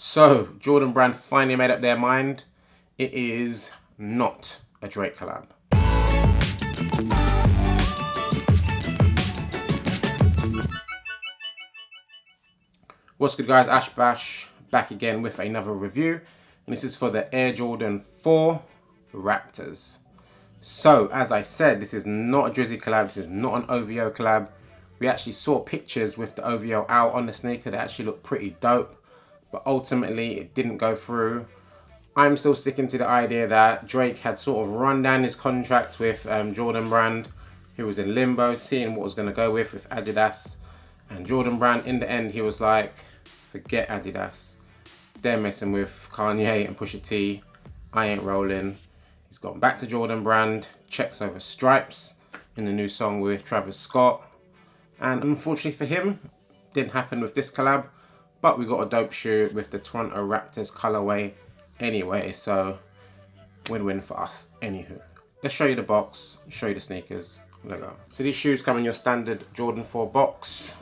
So, Jordan Brand finally made up their mind. It is not a Drake collab. What's good, guys? Ash Bash back again with another review. And this is for the Air Jordan 4 Raptors. So, as I said, this is not a Drizzy collab. This is not an OVO collab. We actually saw pictures with the OVO out on the sneaker. They actually look pretty dope. But ultimately, it didn't go through. I'm still sticking to the idea that Drake had sort of run down his contract with Jordan Brand. He was in limbo, seeing what was going to go with Adidas. And Jordan Brand, in the end, he was like, forget Adidas. They're messing with Kanye and Pusha T. I ain't rolling. He's gone back to Jordan Brand, checks over stripes in the new song with Travis Scott. And unfortunately for him, didn't happen with this collab. But we got a dope shoe with the Toronto Raptors colorway anyway, so win-win for us. Anywho, let's show you the box, show you the sneakers. There we go. So these shoes come in your standard Jordan 4 box.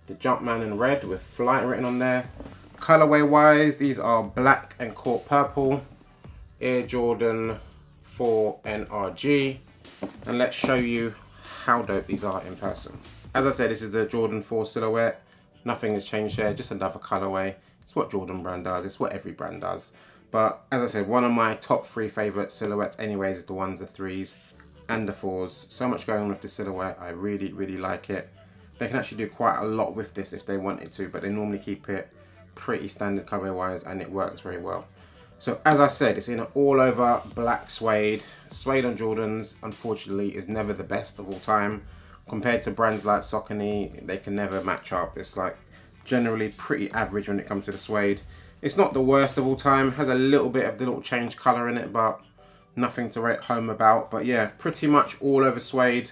The Jumpman in red with Flight written on there. Colorway wise, these are black and court purple. Air Jordan 4 NRG. And let's show you how dope these are in person. As I said, this is the Jordan 4 silhouette. Nothing has changed there, just another colorway. It's what Jordan Brand does, it's what every brand does. But as I said, one of my top 3 favorite silhouettes anyways is the ones, the 3s and the 4s. So much going on with the silhouette, I really like it. They can actually do quite a lot with this if they wanted to, but they normally keep it pretty standard colorway wise and it works very well. So as I said, it's in an all over black suede. Suede on Jordans, unfortunately, is never the best of all time. Compared to brands like Saucony, they can never match up. It's like generally pretty average when it comes to the suede. It's not the worst of all time. Has a little bit of the little change color in it, but nothing to write home about. But yeah, pretty much all over suede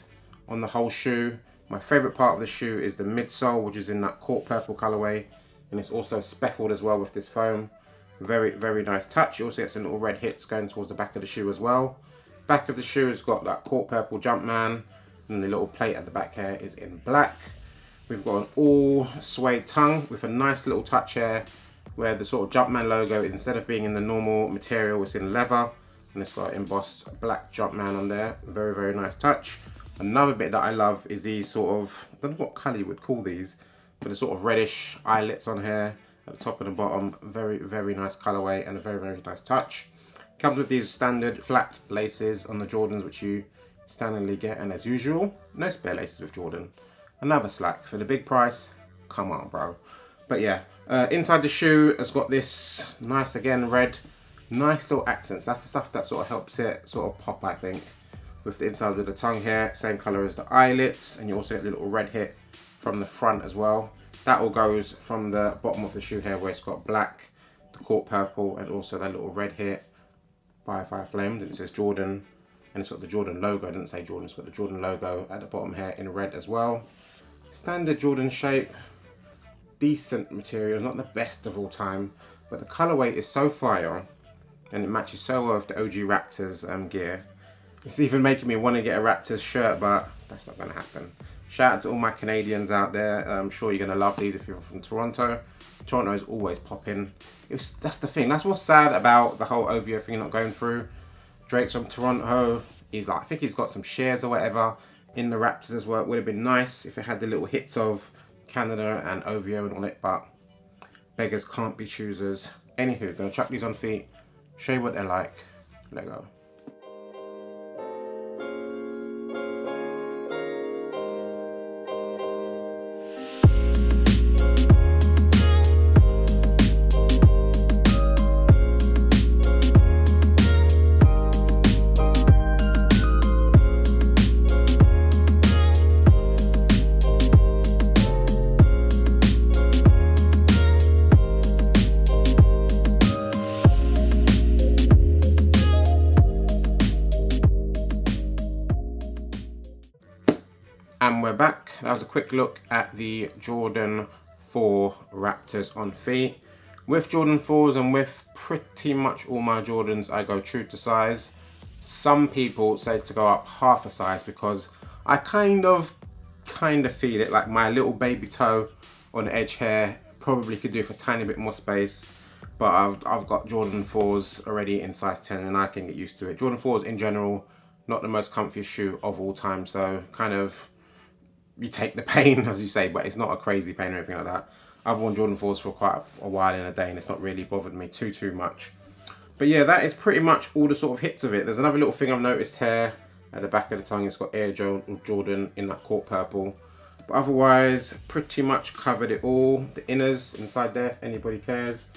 on the whole shoe. My favorite part of the shoe is the midsole, which is in that court purple colorway, and it's also speckled as well with this foam. Very nice touch. You also get some little red hits going towards the back of the shoe as well. Back of the shoe has got that court purple Jumpman. And the little plate at the back here is in black. We've got an all suede tongue with a nice little touch here where the sort of Jumpman logo, instead of being in the normal material, it's in leather. And it's got embossed black Jumpman on there. Very nice touch. Another bit that I love is these sort of, I don't know what colour you would call these, but the sort of reddish eyelets on here at the top and the bottom. Very nice colourway and a very nice touch. Comes with these standard flat laces on the Jordans, which you standardly get, and as usual, no spare laces with Jordan. Another slack for the big price. Come on, bro. But yeah, inside the shoe has got this nice, again, red, nice little accents. That's the stuff that sort of helps it sort of pop, I think. With the inside with the tongue here, same color as the eyelets, and you also get the little red hit from the front as well. That all goes from the bottom of the shoe here, where it's got black, the court purple, and also that little red hit by Fire Flamed, and it says Jordan. And it's got the Jordan logo. It doesn't say Jordan, it's got the Jordan logo at the bottom here in red as well. Standard Jordan shape, decent material, not the best of all time, but the colorway is so fire and it matches so well with the OG Raptors gear. It's even making me want to get a Raptors shirt, but that's not going to happen. Shout out to all my Canadians out there. I'm sure you're going to love these if you're from Toronto. Toronto is always popping. That's the thing. That's what's sad about the whole OVO thing not going through. Drake's from Toronto. He's like, I think he's got some shares or whatever in the Raptors as well. It would have been nice if it had the little hits of Canada and OVO and all it, but beggars can't be choosers. Anywho, gonna chuck these on feet, show you what they're like. Let go. And we're back. That was a quick look at the Jordan 4 Raptors on feet. With Jordan 4s and with pretty much all my Jordans, I go true to size. Some people say to go up half a size because I kind of feel it, like my little baby toe on the edge here probably could do for a tiny bit more space. but I've got Jordan 4s already in size 10 and I can get used to it. Jordan 4s in general, not the most comfiest shoe of all time, so kind of you take the pain, as you say, but it's not a crazy pain or anything like that. I've worn Jordan 4s for quite a while in a day and it's not really bothered me too much. But yeah, that is pretty much all the sort of hits of it. There's another little thing I've noticed here at the back of the tongue. It's got Air Jordan in that court purple. But otherwise, pretty much covered it all. The inners inside there, if anybody cares,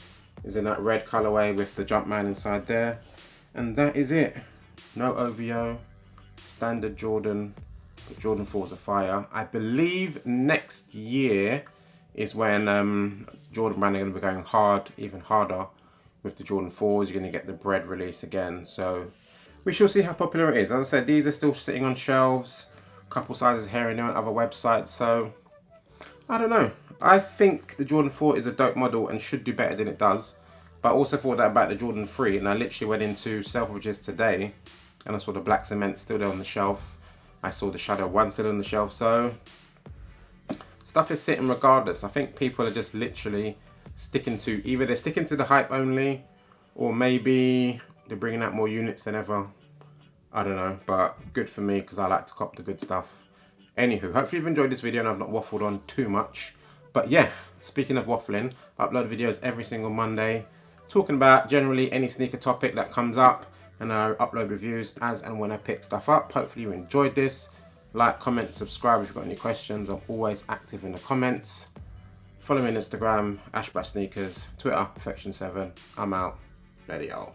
is in that red colorway with the Jumpman inside there. And that is it. No OVO, standard Jordan, but Jordan 4s are fire. I believe next year is when Jordan brand are going to be going hard, even harder with the Jordan 4s. You're going to get the bread release again. So we shall see how popular it is. As I said, these are still sitting on shelves, a couple sizes here and there on other websites. So I don't know. I think the Jordan 4 is a dope model and should do better than it does. But I also thought that about the Jordan 3, and I literally went into Selfridges today and I saw the black cement still there on the shelf. I saw the Shadow 1 still on the shelf. So stuff is sitting regardless. I think people are just literally sticking to, either they're sticking to the hype only, or maybe they're bringing out more units than ever. I don't know, but good for me because I like to cop the good stuff. Anywho, hopefully you've enjoyed this video and I've not waffled on too much. But yeah, speaking of waffling, I upload videos every single Monday talking about generally any sneaker topic that comes up, and I upload reviews as and when I pick stuff up. Hopefully you enjoyed this. Like, comment, subscribe if you've got any questions. I'm always active in the comments. Follow me on Instagram, @sneakers, Twitter, Perfection7. I'm out. Later, y'all.